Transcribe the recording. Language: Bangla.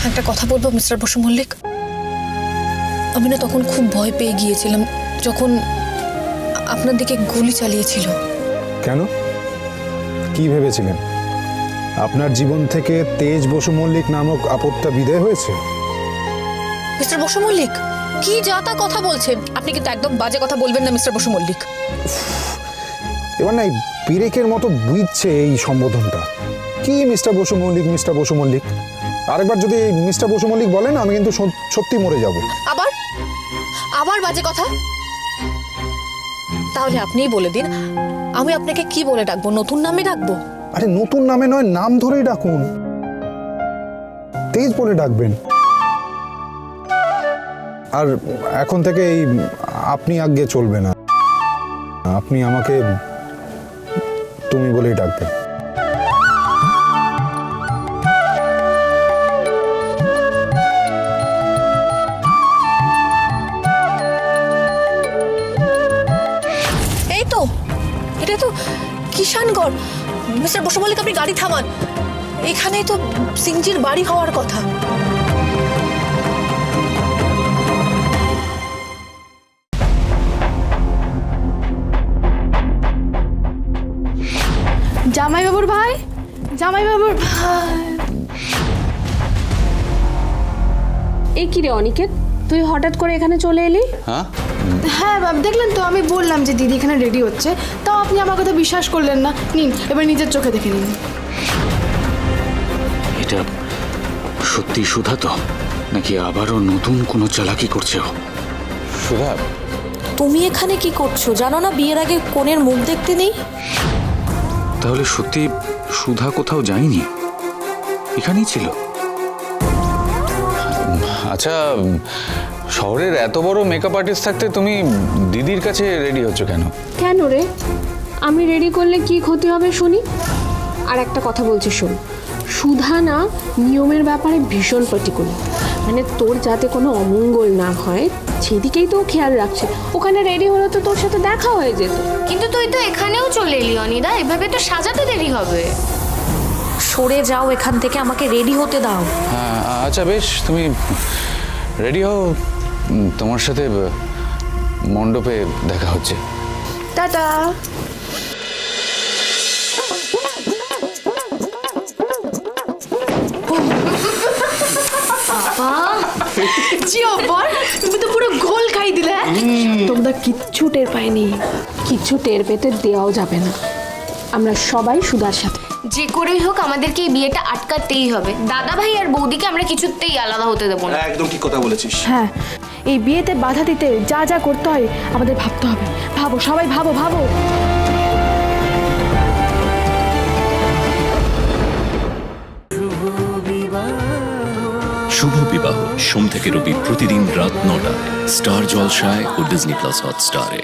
একটা কথা বলবো মিস্টার বসু মল্লিক, আমি না তখন খুব ভয় পেয়ে গিয়েছিলাম যখন আপনার দিকে গুলি চালিয়েছিল। কেন, কি ভেবেছিলেন আপনার জীবন থেকে তেজ বসু মল্লিক নামক আপদটা বিদায় হয়েছে? মিস্টার বসু মল্লিক, কি যা তা কথা বলছেন আপনি, কিন্তু একদম বাজে কথা বলবেন না মিস্টার বসু মল্লিক। এবার না পিরেকের মতো বুঝছে এই সম্বোধনটা। কি মিস্টার বসু মল্লিক, মিস্টার বসু মল্লিক, আরেকবার যদি মিস্টার বসু মল্লিক বলেন আমি কিন্তু সত্যি মরে যাব। আবার আবার বাজে কথা? তাহলে আপনিই বলে দিন, আমি আপনাকে কি বলে ডাকবো? নতুন নামে ডাকবো? আরে নতুন নামে নয়, নাম ধরেই ডাকুন, তেজ বলে ডাকবেন। আর এখন থেকে এই আপনি আগে চলবে না, আপনি আমাকে তুমি বলেই ডাকবেন। এই তো, এটা তো কিষানগড়। মিস্টার বসু মল্লিক, আপনি গাড়ি থামান, এখানেই তো সিংজির বাড়ি হওয়ার কথা। জামাইবাবুর ভাই, জামাইবাবুর ভাই। এই কি রে অনিকেত, তুই হঠাৎ করে এখানে চলে এলি? হ্যাঁ বাব, দেখলেন তো আমি বললাম যে দিদি এখানে রেডি হচ্ছে, তাও আপনি আমার কথা বিশ্বাস করলেন না। নিন, এবার নিজের চোখে দেখে নিন। এটা সত্যি সুধা তো, নাকি আবারও নতুন কোনো চালাকি করছে ও? সুধা, তুমি এখানে কি করছো? জানো না বিয়ের আগে কনের মুখ দেখতে নেই? তাহলে সত্যি সুধা কোথাও যায়নি, এখানেই ছিল। আচ্ছা, শহরের এত বড় মেকআপ আর্টিস্ট থাকতে তুমি দিদির কাছে রেডি হচ্ছ কেন? কেন রে, আমি রেডি করলে কি ক্ষতি হবে শুনি? আর একটা কথা বলছি শোন, সুধা না নিয়মের ব্যাপারে ভীষণ পার্টিকুলার, মানে তোর যাতে কোনো অমঙ্গল না হয় সেদিকেই তো খেয়াল রাখছে। ওখানে রেডি হলে তো তোর সাথে দেখা হয়ে যেত। কিন্তু তুই তো এখানেও চলে এলি অনিদা, এভাবে তো সাজাতে দেরি হবে। সরে যাও এখান থেকে, আমাকে রেডি হতে দাও। হ্যাঁ আচ্ছা বেশ, তুমি রেডি হও, তোমার সাথে মণ্ডপে দেখা হচ্ছে। টাটা। জিও বল, তুমি তো পুরো গোল খাই দিলে। তোমরা কিচ্ছু টের পাইনি। কিছু টের পেতে দেওয়াও যাবে না, আমরা সবাই সুধার সাথে। যে করেই হোক আমাদেরকে এই বিয়েটা আটকাতেই হবে। দাদা ভাই আর বৌদিকে আমরা কিছুতেই আলাদা হতে দেবো না। একদম ঠিক কথা বলেছিস। হ্যাঁ, এই বিয়েতে বাধা দিতে যা যা করতে হয় আমাদের ভাবতে হবে। ভাবো সবাই, ভাবো ভাবো। শুভ বিবাহ সোম থেকে রবি প্রতিদিন রাত ৯টায় স্টার জলসায় ও ডিজনি প্লাস হটস্টারে।